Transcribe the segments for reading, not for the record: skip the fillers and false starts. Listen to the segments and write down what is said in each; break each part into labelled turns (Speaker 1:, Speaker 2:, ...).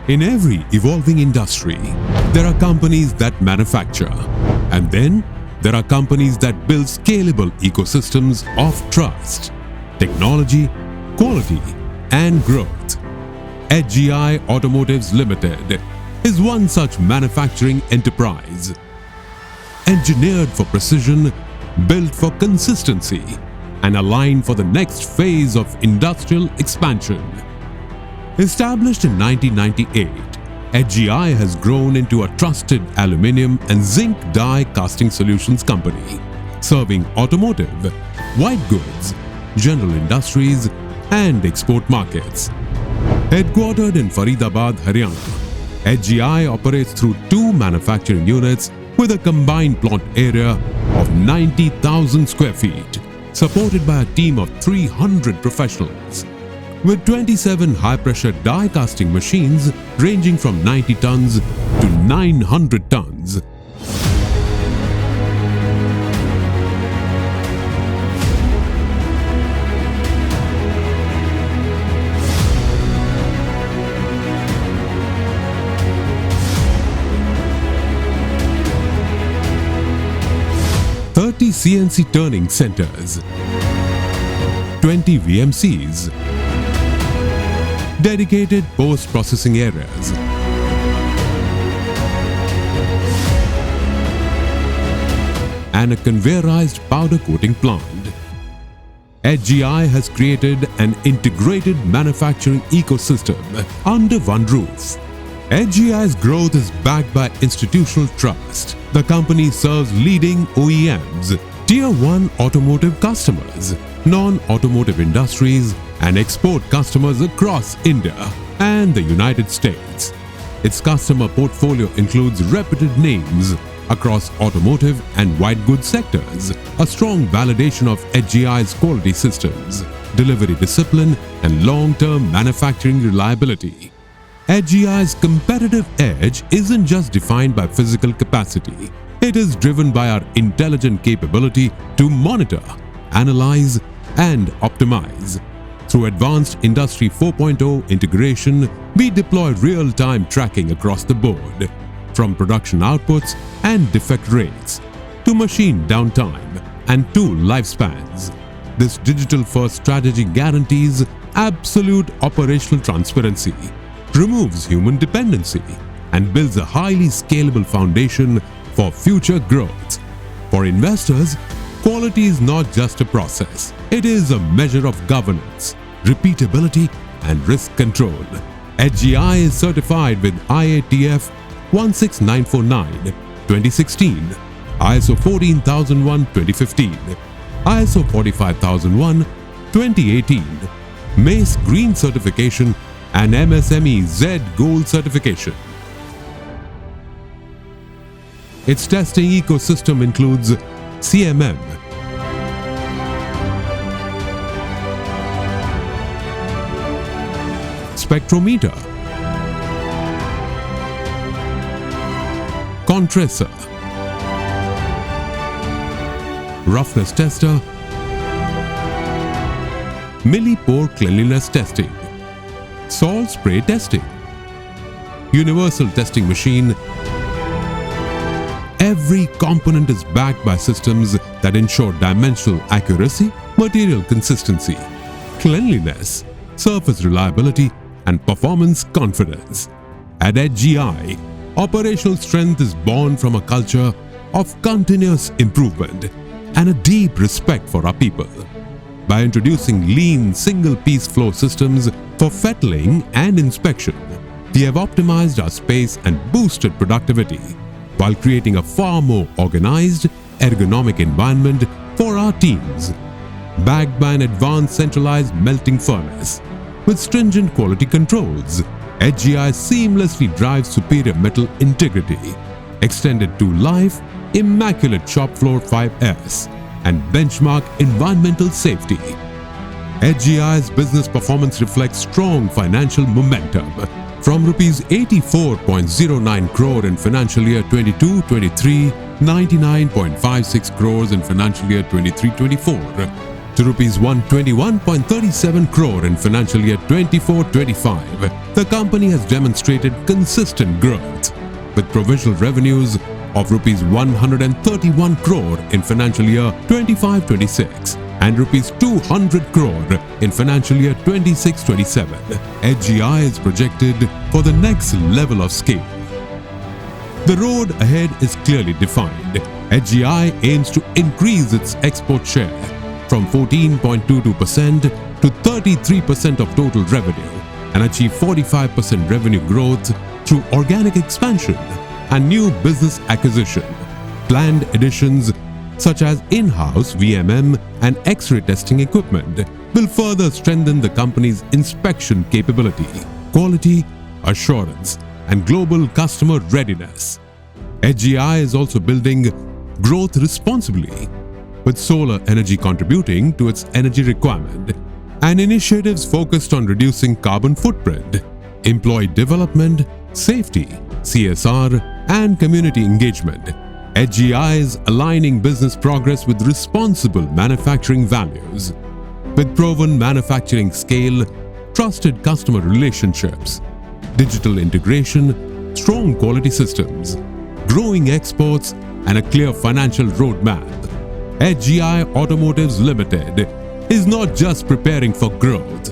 Speaker 1: In every evolving industry, there are companies that manufacture, and then there are companies that build scalable ecosystems of trust, technology, quality, and growth. HGI Automotives Limited is one such manufacturing enterprise. Engineered for precision, built for consistency, and aligned for the next phase of industrial expansion. Established in 1998, HGI has grown into a trusted aluminium and zinc die casting solutions company, serving automotive, white goods, general industries, and export markets. Headquartered in Faridabad, Haryana, HGI operates through 2 manufacturing units with a combined plant area of 90,000 square feet, supported by a team of 300 professionals. With 27 high-pressure die casting machines ranging from 90 tons to 900 tons. CNC turning centers, 20 VMCs, dedicated post-processing areas, and a conveyorized powder coating plant. HGI has created an integrated manufacturing ecosystem under one roof. HGI's growth is backed by institutional trust. The company serves leading OEMs, Tier 1 automotive customers, non-automotive industries, and export customers across India and the United States. Its customer portfolio includes reputed names across automotive and white goods sectors, a strong validation of HGI's quality systems, delivery discipline, and long-term manufacturing reliability. HGI's competitive edge isn't just defined by physical capacity. It is driven by our intelligent capability to monitor, analyze, and optimize. Through advanced Industry 4.0 integration, we deploy real-time tracking across the board, from production outputs and defect rates to machine downtime and tool lifespans. This digital-first strategy guarantees absolute operational transparency, removes human dependency, and builds a highly scalable foundation for future growth. For investors, quality is not just a process. It is a measure of governance, repeatability, and risk control. HGI is certified with IATF 16949 2016, ISO 14001 2015, ISO 45001 2018, MACE Green certification, and MSME Z Gold certification. Its testing ecosystem includes CMM, spectrometer, contrastor, roughness tester, millipore cleanliness testing, salt spray testing, universal testing machine. Every component is backed by systems that ensure dimensional accuracy, material consistency, cleanliness, surface reliability, and performance confidence. At HGI, operational strength is born from a culture of continuous improvement and a deep respect for our people. By introducing lean single-piece flow systems for fettling and inspection, we have optimized our space and boosted productivity, while creating a far more organized, ergonomic environment for our teams. Backed by an advanced centralized melting furnace with stringent quality controls, HGI seamlessly drives superior metal integrity, extended to life, immaculate shop floor 5S, and benchmark environmental safety. HGI's business performance reflects strong financial momentum. From Rs 84.09 crore in financial year 22-23, 99.56 crores in financial year 23-24, to to rupees 121.37 crore in financial year 24-25, the company has demonstrated consistent growth, with provisional revenues of rupees 131 crore in financial year 25-26 and rupees 200 crore in financial year 26-27. HGI is projected for the next level of scale. The road ahead is clearly defined. HGI aims to increase its export share from 14.22% to 33% of total revenue and achieve 45% revenue growth through organic expansion and new business acquisition. Planned additions such as in-house VMM and X-ray testing equipment will further strengthen the company's inspection capability, quality assurance, and global customer readiness. HGI is also building growth responsibly, with solar energy contributing to its energy requirement and initiatives focused on reducing carbon footprint, employee development, safety, CSR, and community engagement. HGI is aligning business progress with responsible manufacturing values. With proven manufacturing scale, trusted customer relationships, digital integration, strong quality systems, growing exports, and a clear financial roadmap, HGI Automotives Limited is not just preparing for growth,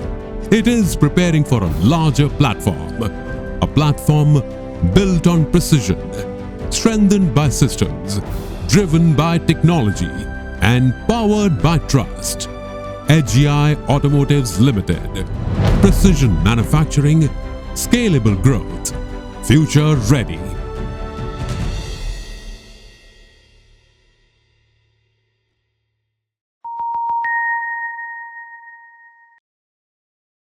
Speaker 1: it is preparing for a larger platform. A platform built on precision, strengthened by systems, driven by technology, and powered by trust. HGI Automotives Limited. Precision manufacturing, scalable growth, future ready.